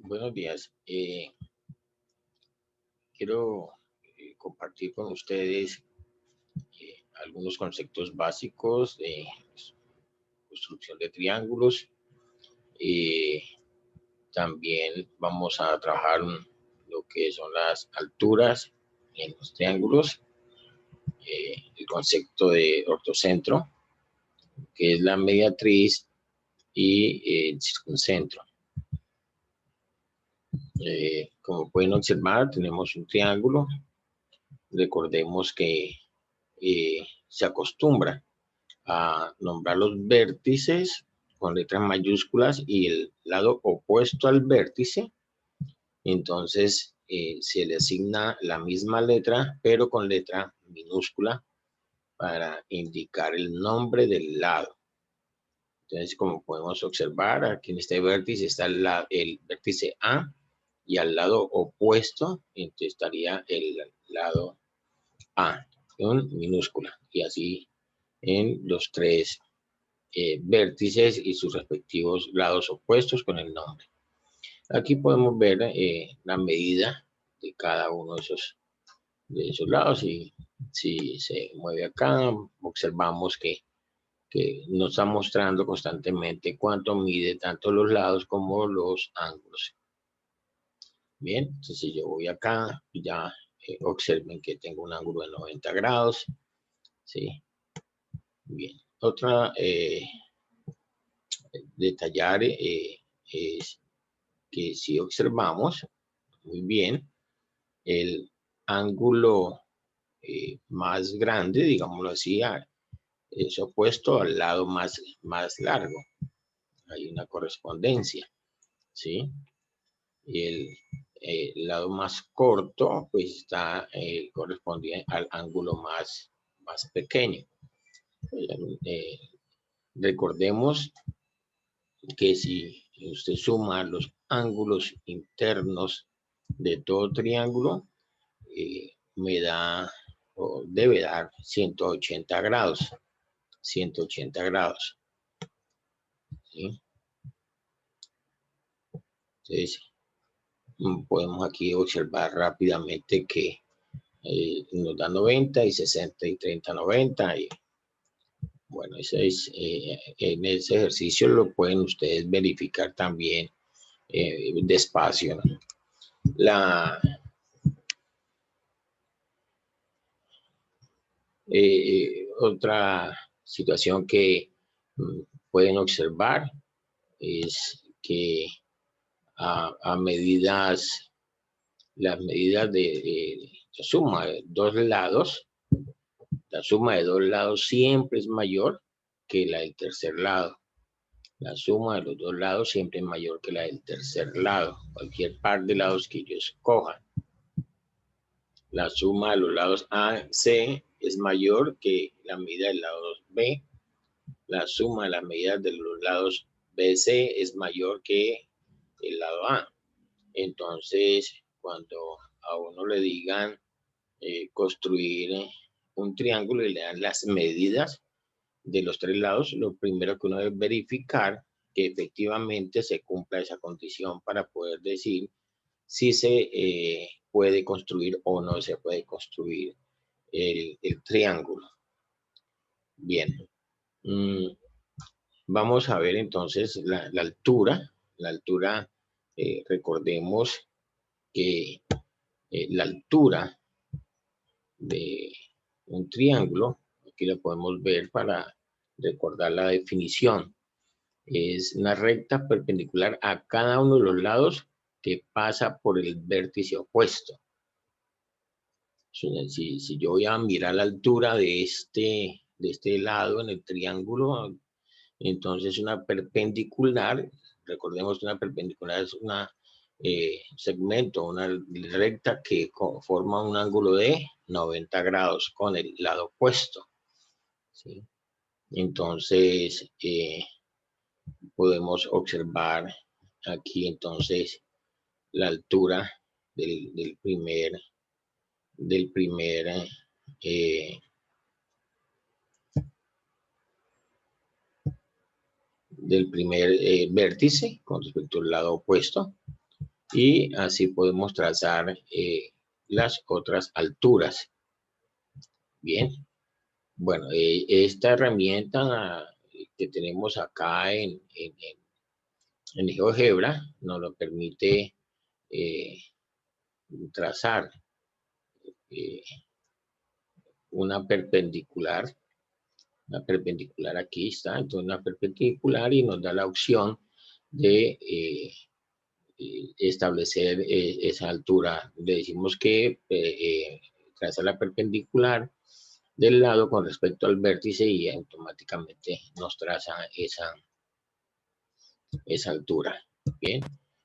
Buenos días. Quiero compartir con ustedes algunos conceptos básicos de construcción de triángulos. Eh, También vamos a trabajar lo que son las alturas en los triángulos, el concepto de ortocentro, que es la mediatriz, y el circuncentro. Como pueden observar, tenemos un triángulo. Recordemos que se acostumbra a nombrar los vértices con letras mayúsculas y el lado opuesto al vértice. Entonces se le asigna la misma letra, pero con letra minúscula para indicar el nombre del lado. Entonces, como podemos observar, aquí en este vértice está el vértice A y al lado opuesto entonces estaría el lado A con minúscula, y así en los tres vértices y sus respectivos lados opuestos con el nombre. Aquí podemos ver la medida de cada uno de esos lados, y si se mueve acá, observamos que nos está mostrando constantemente cuánto mide tanto los lados como los ángulos. Bien, entonces si yo voy acá, ya observen que tengo un ángulo de 90 grados, ¿sí? Bien, otra detallar es que si observamos muy bien, el ángulo más grande, digámoslo así, es opuesto al lado más largo. Hay una correspondencia, ¿sí? Y el lado más corto, pues está correspondiente al ángulo más pequeño. Eh, Recordemos que si usted suma los ángulos internos de todo triángulo, me da o debe dar 180 grados. 180 grados. ¿Sí? Entonces, podemos aquí observar rápidamente que nos da 90 y 60 y 30, 90. Y bueno, en ese ejercicio lo pueden ustedes verificar también despacio, ¿no? La otra situación que pueden observar es que a las medidas de suma de dos lados, la suma de dos lados siempre es mayor que la del tercer lado. La suma de los dos lados siempre es mayor que la del tercer lado, cualquier par de lados que yo escoja. La suma de los lados A, C es mayor que la medida del lado B. La suma de las medidas de los lados B, C es mayor que el lado A. Entonces, cuando a uno le digan construir un triángulo y le dan las medidas de los tres lados, lo primero que uno debe verificar que efectivamente se cumpla esa condición para poder decir si se puede construir o no se puede construir el triángulo. Bien, vamos a ver entonces la altura. La altura, recordemos que la altura de un triángulo, aquí lo podemos ver para recordar la definición, es una recta perpendicular a cada uno de los lados que pasa por el vértice opuesto. Si yo voy a mirar la altura de este lado en el triángulo, entonces una perpendicular, recordemos que una perpendicular es una segmento, una recta que forma un ángulo de 90 grados con el lado opuesto, ¿sí? Entonces, podemos observar aquí entonces la altura del primer eh, vértice con respecto al lado opuesto. y así podemos trazar las otras alturas. Bien, bueno, esta herramienta que tenemos acá en GeoGebra nos lo permite trazar eh, una perpendicular aquí está, entonces una perpendicular y nos da la opción de establecer esa altura. Le decimos que traza la perpendicular del lado con respecto al vértice y automáticamente nos traza esa altura. Bien,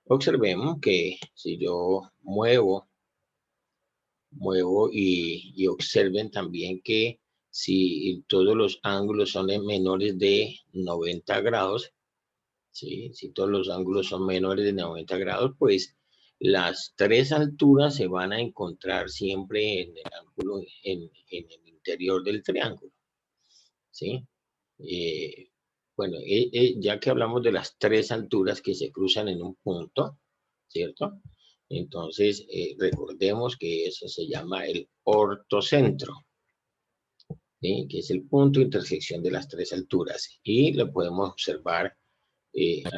observemos que si yo muevo y observen también que si todos los ángulos son menores de 90 grados, ¿sí? Si todos los ángulos son menores de 90 grados, pues las tres alturas se van a encontrar siempre en el ángulo, en el interior del triángulo, ¿sí? Bueno, ya que hablamos de las tres alturas que se cruzan en un punto, ¿cierto? Entonces, recordemos que eso se llama el ortocentro, ¿sí? Que es el punto de intersección de las tres alturas. Y lo podemos observar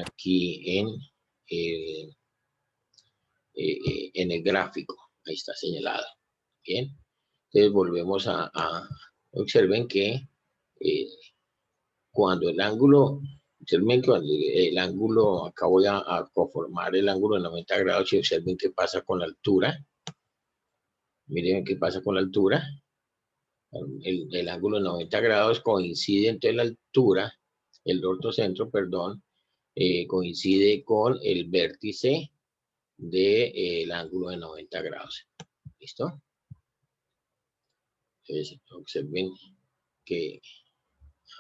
aquí en el gráfico. Ahí está señalado. Bien. Entonces, volvemos observen que cuando el ángulo, observen cuando el ángulo, acá voy a conformar el ángulo de 90 grados y observen qué pasa con la altura. Miren qué pasa con la altura. El ángulo de 90 grados coincide entre la altura, el ortocentro, perdón, coincide con el vértice del ángulo de 90 grados. ¿Listo? Entonces, observen que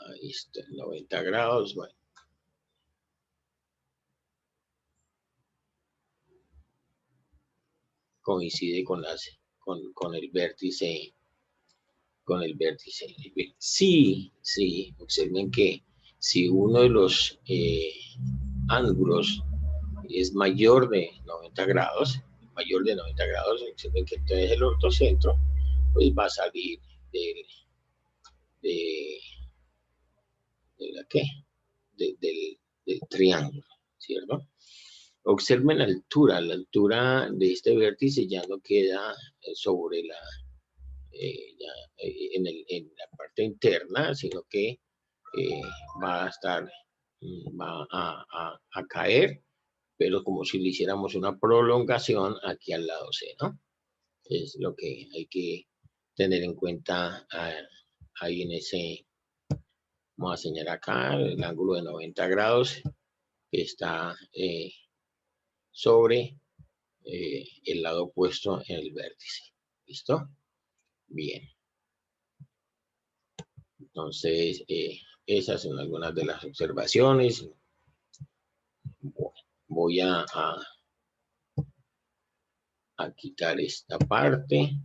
ahí está, 90 grados, bueno. Coincide con el vértice, Sí, observen que si uno de los ángulos es mayor de 90 grados, observen que entonces el ortocentro pues va a salir de, de la ¿qué? Del triángulo, ¿cierto? Observen la altura de este vértice ya no queda sobre en la parte interna, sino que va a estar, va a caer, pero como si le hiciéramos una prolongación aquí al lado C, ¿no? Es lo que hay que tener en cuenta ahí en ese, vamos a señalar acá el ángulo de 90 grados que está sobre el lado opuesto en el vértice. ¿Listo? Bien. Entonces, esas son algunas de las observaciones. Voy a quitar esta parte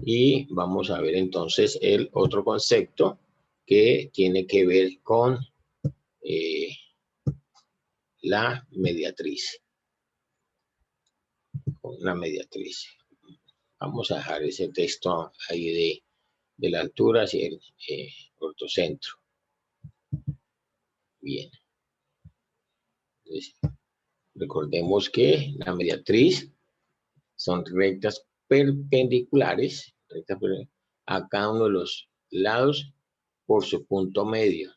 y vamos a ver entonces el otro concepto que tiene que ver con la mediatriz. Vamos a dejar ese texto ahí de la altura hacia el ortocentro. Bien. Entonces, recordemos que la mediatriz son rectas perpendiculares a cada uno de los lados por su punto medio.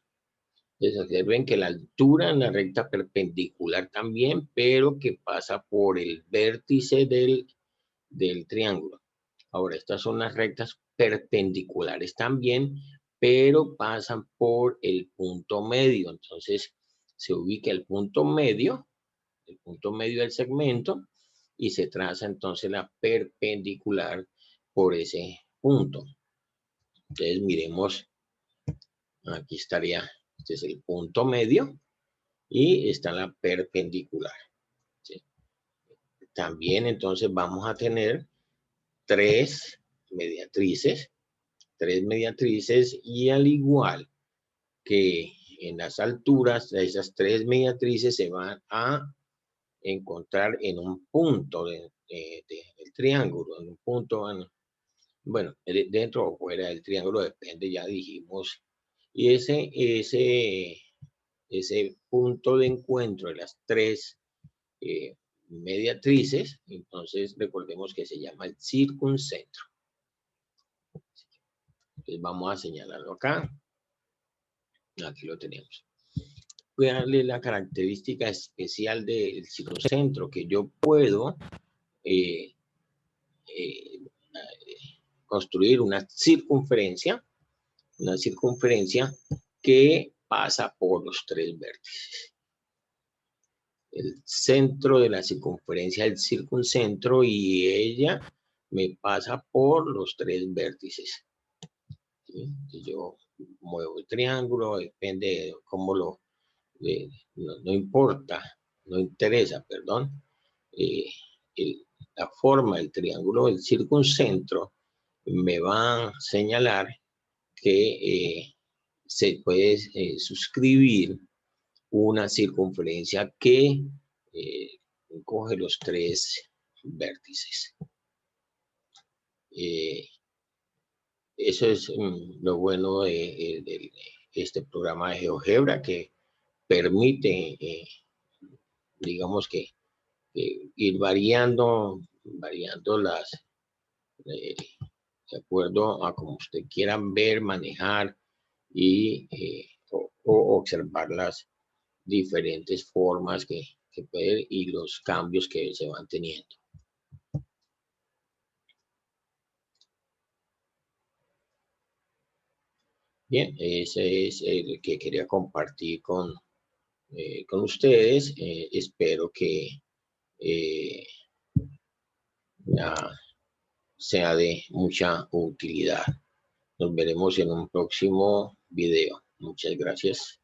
Entonces, observen que la altura en la recta perpendicular también, pero que pasa por el vértice del triángulo. Ahora, estas son las rectas perpendiculares también, pero pasan por el punto medio. Entonces, se ubica el punto medio del segmento y se traza entonces la perpendicular por ese punto. Entonces, miremos, aquí estaría, este es el punto medio y está la perpendicular. ¿Sí? También entonces vamos a tener tres mediatrices y al igual que en las alturas, esas tres mediatrices se van a encontrar en un punto del triángulo, en un punto, bueno, dentro o fuera del triángulo, depende, ya dijimos. Y ese punto de encuentro de las tres mediatrices, entonces recordemos que se llama el circuncentro. Entonces vamos a señalarlo acá. Aquí lo tenemos. Voy a darle la característica especial del circuncentro, que yo puedo construir una circunferencia que pasa por los tres vértices. El centro de la circunferencia del circuncentro y ella me pasa por los tres vértices. ¿Sí? Yo muevo el triángulo, depende de cómo no importa, no interesa, perdón, la forma del triángulo del circuncentro me va a señalar que se puede suscribir una circunferencia que coge los tres vértices. Eso es lo bueno de este programa de GeoGebra, que permite, digamos que, ir variando las, de acuerdo a como usted quiera ver, manejar y o observar las diferentes formas que puede y los cambios que se van teniendo. Bien, ese es el que quería compartir con ustedes. Espero que sea de mucha utilidad. Nos veremos en un próximo video. Muchas gracias.